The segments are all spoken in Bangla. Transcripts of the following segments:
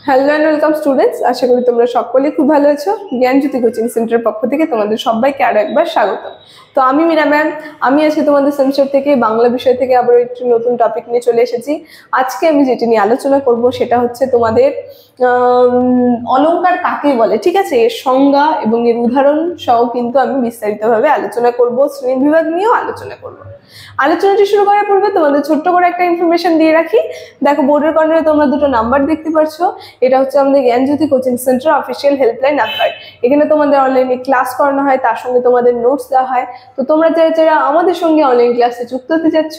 হ্যালো এন্ড ওয়েলকাম স্টুডেন্টস, আশা করি তোমরা সকলেই খুব ভালো আছো। জ্ঞানজ্যোতি কোচিং সেন্টারের পক্ষ থেকে তোমাদের সবাইকে আরো একবার স্বাগত। তো আমি মীরা ম্যাম, আমি আজকে তোমাদের সেমিস্টার থেকে বাংলা বিষয় থেকে আবার একটু নতুন টপিক নিয়ে চলে এসেছি। আজকে আমি যেটি নিয়ে আলোচনা করব সেটা হচ্ছে তোমাদের অলংকার কাকে বলে। ঠিক আছে, এর সংজ্ঞা এবং এর উদাহরণ সহ কিন্তু আমি বিস্তারিতভাবে আলোচনা করব, শ্রেণী বিভাগ নিয়েও আলোচনা করব। আলোচনাটি শুরু করার পূর্বে তোমাদের ছোট্ট করে একটা ইনফরমেশন দিয়ে রাখি। দেখো, বোর্ডের কর্নারে তোমরা দুটো নাম্বার দেখতে পাচ্ছ। এটা হচ্ছে আমাদের Gyanjyoti coaching centre official helpline number. এখানে তোমাদের অনলাইনে ক্লাস করানো হয়, তার সঙ্গে তোমাদের নোটস দেওয়া হয়। তো তোমরা যারা আমাদের সঙ্গে অনলাইন ক্লাসে যুক্ত হতে যাচ্ছ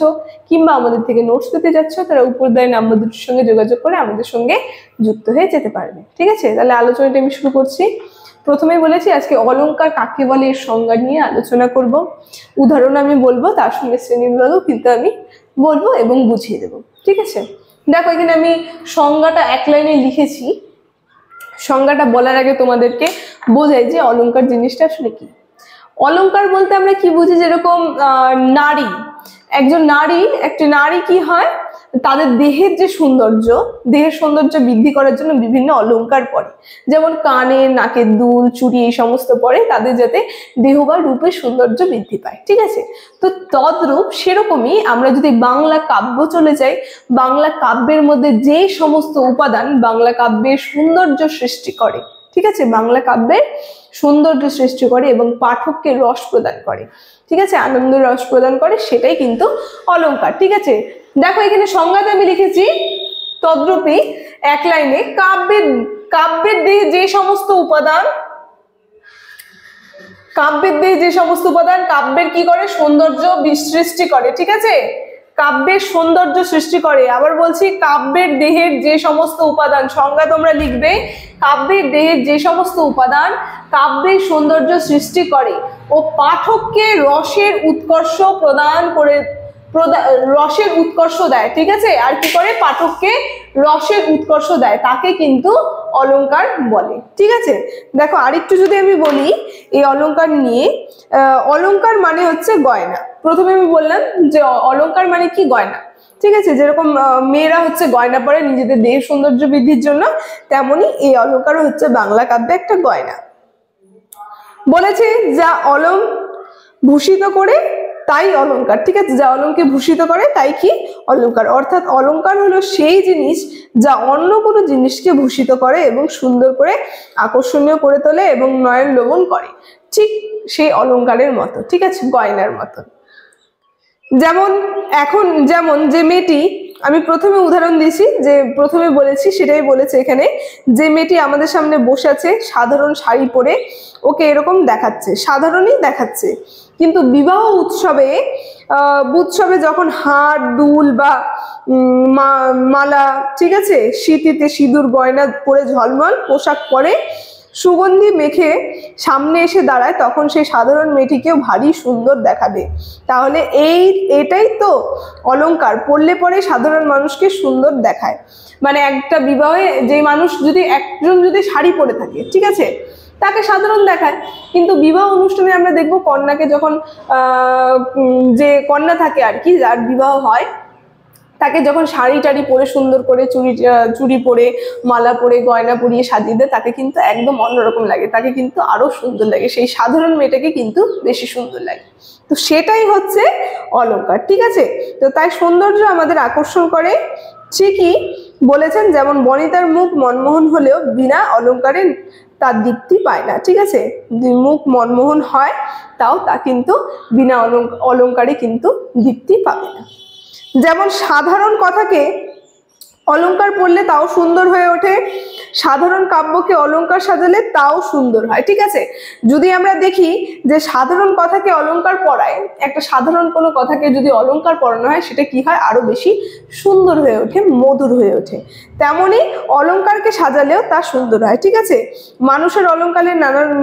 কিংবা আমাদের থেকে নোটস পেতে যাচ্ছ, তারা উপর দেওয়া নাম্বার দুটোর সঙ্গে যোগাযোগ করে আমাদের সঙ্গে যুক্ত হয়ে যেতে পারবে। ঠিক আছে, তাহলে আলোচনাটা আমি শুরু করছি। প্রথমেই বলেছি আজকে অলংকার কাকে বলে এর সংজ্ঞা নিয়ে আলোচনা করব। উদাহরণ আমি বলবো, তার সঙ্গে শ্রেণীবিভাগও কিন্তু আমি বলবো এবং বুঝিয়ে দেবো। ঠিক আছে, দেখো এখানে আমি সংজ্ঞাটা এক লাইনে লিখেছি। সংজ্ঞাটা বলার আগে তোমাদেরকে বোঝাই যে অলংকার জিনিসটা আসলে কি। অলংকার বলতে আমরা কি বুঝি, যেরকম নারী, একটি নারী কি হয়, তাদের দেহের যে সৌন্দর্য, দেহের সৌন্দর্য বৃদ্ধি করার জন্য বিভিন্ন অলংকার পরে, যেমন কানে, নাকের দুল, চুড়ি, এই সমস্ত পরে তাদের যাতে দেহ বা রূপের সৌন্দর্য বৃদ্ধি পায়। ঠিক আছে, তো তদ্রূপ সেরকমই আমরা যদি বাংলা কাব্য চলে যাই, বাংলা কাব্যের মধ্যে যে সমস্ত উপাদান বাংলা কাব্যের সৌন্দর্য সৃষ্টি করে, ঠিক আছে, বাংলা কাব্যের সৌন্দর্য সৃষ্টি করে এবং পাঠককে রস প্রদান করে, ঠিক আছে, আনন্দ রস প্রদান করে, সেটাই কিন্তু অলংকার। ঠিক আছে, দেখো এখানে সংজ্ঞাতে আমি লিখেছি তদ্রূপই এক লাইনে, কাব্যের দেহে যে সমস্ত উপাদান কাব্যের কি করে, সৌন্দর্য সৃষ্টি করে। ঠিক আছে, কাব্যের সৌন্দর্য সৃষ্টি করে। আবার বলছি, কাব্যের দেহের যে সমস্ত উপাদান, সংজ্ঞা তোমরা লিখবে, কাব্যের দেহের যে সমস্ত উপাদান কাব্যের সৌন্দর্য সৃষ্টি করে ও পাঠককে রসের উৎকর্ষ দেয়। ঠিক আছে, আর কি করে, পাঠককে রসের উৎকর্ষ দেয়, তাকে কিন্তু অলংকার বলে। ঠিক আছে, দেখো আরেকটু যদি আমি বলি এই অলংকার নিয়ে, অলংকার মানে হচ্ছে গয়না। প্রথমে আমি বললাম যে অলংকার মানে কি, গয়না। ঠিক আছে, যেরকম মেয়েরা হচ্ছে গয়না পরে নিজেদের দেহের সৌন্দর্য বৃদ্ধির জন্য, তেমনি এই অলংকারও হচ্ছে বাংলা কাব্যে একটা গয়না। বলেছে যা অলং ভূষিত করে তাই অলংকার। ঠিক আছে, যা অলংকে ভূষিত করে তাই কি অলংকার। অর্থাৎ অলংকার হলো সেই জিনিস যা অন্য কোনো জিনিসকে ভূষিত করে এবং সুন্দর করে আকর্ষণীয় করে তোলে এবং নয়ন লোভন করে, ঠিক সেই অলংকারের মতো। ঠিক আছে, গয়নার মতো। যেমন যে মেয়েটি, আমি প্রথমে উদাহরণ দিয়েছি, যে প্রথমে বলেছি সেটাই বলেছে এখানে, যে মেয়েটি আমাদের সামনে বসে আছে সাধারণ শাড়ি পরে, ওকে এরকম দেখাচ্ছে, সাধারণই দেখাচ্ছে, কিন্তু বিবাহ উৎসবে যখন হার, দুল বা মালা, ঠিক আছে, সিঁথিতে সিঁদুর, গয়না পরে ঝলমল পোশাক পরে সুগন্ধি মেখে সামনে এসে দাঁড়ায়, তখন সেই সাধারণ মেয়েটিকেও ভারী সুন্দর দেখাবে। তাহলে এটাই তো অলংকার, পরলে পরে সাধারণ মানুষকে সুন্দর দেখায়। মানে একটা বিবাহে যে মানুষ একজন যদি শাড়ি পরে থাকে, ঠিক আছে, তাকে সাধারণ দেখায়, কিন্তু বিবাহ অনুষ্ঠানে আমরা দেখবো কন্যাকে যখন যে কন্যা থাকে আর কি, যার বিবাহ হয়, তাকে যখন শাড়ি টাড়ি পরে সুন্দর করে চুড়ি পরে, মালা পরে, গয়না পরিয়ে সাজিয়ে দেয়, তাকে কিন্তু একদম অন্যরকম লাগে, তাকে কিন্তু আরো সুন্দর লাগে, সেই সাধারণ মেয়েটাকে কিন্তু বেশি সুন্দর লাগে। তো সেটাই হচ্ছে অলংকার। ঠিক আছে, তো তাই সৌন্দর্য আমাদের আকর্ষণ করে, ঠিকই বলেছেন। যেমন বনিতার মুখ মনমোহন হলেও বিনা অলংকারে তার দীপ্তি পায় না। ঠিক আছে, মুখ মনমোহন হয়, তাও তা কিন্তু বিনা অলংকারে কিন্তু দীপ্তি পাবে না। যেমন সাধারণ কথাকে অলংকার পড়লে তাও সুন্দর হয়ে ওঠে, সাধারণ কাব্যকে অলংকার সাজালে তাও সুন্দর হয়। ঠিক আছে, যদি আমরা দেখি যে সাধারণ কথাকে অলংকার পড়ায়, একটা সাধারণ কোনো কথাকে যদি অলংকার পড়ানো হয়, সেটা কি হয়, আরো বেশি সুন্দর হয়ে ওঠে, মধুর হয়ে ওঠে। তেমনি অলংকারকে সাজালেও তা সুন্দর হয়। ঠিক আছে, মানুষের অলংকারের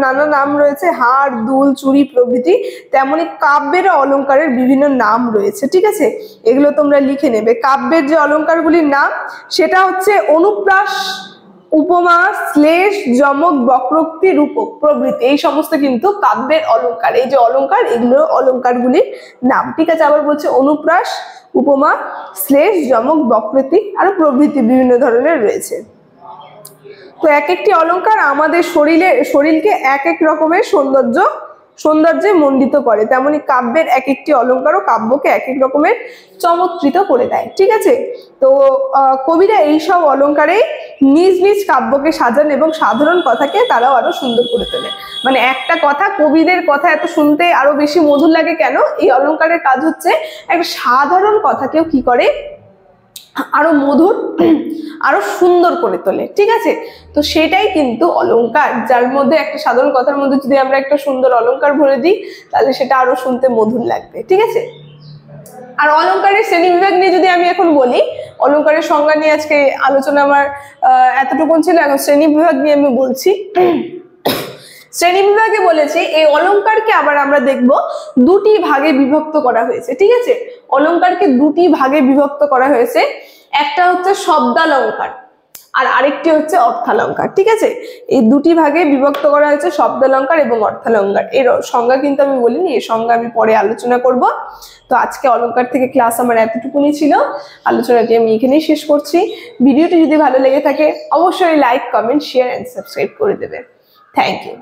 নানা নাম রয়েছে, হার, দুল, চুড়ি প্রভৃতি, তেমনি কাব্যেরও অলংকারের বিভিন্ন নাম রয়েছে। ঠিক আছে, এগুলো তোমরা লিখে নেবে। কাব্যের যে অলংকারগুলির নাম, সেটা হচ্ছে অনুপ্রাস, উপমা, শ্লেষ, যমক, বক্রোক্তি, রূপক প্রভৃতি, এই সমস্ত কিন্তু কাব্যের অলংকার। এই যে অলংকার, এগুলো অলংকারগুলির নাম। ঠিক আছে, আবার বলছে অনুপ্রাস, উপমা, শ্লেষ, যমক, বক্রোক্তি, আরো প্রভৃতি বিভিন্ন ধরনের রয়েছে। তো এক একটি অলংকার আমাদের শরীরকে এক এক রকমের সৌন্দর্যে মণ্ডিত করে, তেমনি কাব্যের এক একটি অলংকারও কাব্যকে এক এক রকমের চমৎকৃত করে দেয়। ঠিক আছে, তো কবিরা এইসব অলংকারে নিজ নিজ কাব্যকে সাজান এবং সাধারণ কথাকে তারাও আরো সুন্দর করে তোলে। মানে একটা কথা, কবিদের কথা এত শুনতে আরো বেশি মধুর লাগে কেন? এই অলংকারের কাজ হচ্ছে একটা সাধারণ কথাকেও কি করে, আরো মধুর, আরো সুন্দর করে তোলে। ঠিক আছে, তো সেটাই কিন্তু অলংকার, যার মধ্যে একটা সাধারণ কথার মধ্যে যদি আমরা একটা সুন্দর অলংকার ভরে দিই তাহলে সেটা আরো শুনতে মধুর লাগবে। ঠিক আছে, আর অলংকারের শ্রেণী বিভাগ নিয়ে যদি আমি এখন বলি, অলংকারের সংজ্ঞা নিয়ে আজকে আলোচনা আমার এতটুকুন ছিল। এখন শ্রেণী বিভাগ নিয়ে আমি বলছি। শ্রেণী বিভাগে বলেছি এই অলংকারকে আবার আমরা দেখব দুটি ভাগে বিভক্ত করা হয়েছে। ঠিক আছে, অলংকারকে দুটি ভাগে বিভক্ত করা হয়েছে, একটা হচ্ছে শব্দালংকার আর আরেকটি হচ্ছে অর্থালংকার। ঠিক আছে, এই দুটি ভাগে বিভক্ত করা হয়েছে, শব্দালংকার এবং অর্থালংকার। এর সংজ্ঞা কিন্তু আমি বলিনি, এই সংজ্ঞা আমি পরে আলোচনা করব। তো আজকে অলংকার থেকে ক্লাস আমার এতটুকুনি ছিল, আলোচনাটি আমি এখানেই শেষ করছি। ভিডিওটি যদি ভালো লেগে থাকে অবশ্যই like, comment, share and subscribe করে দেবে। Thank you.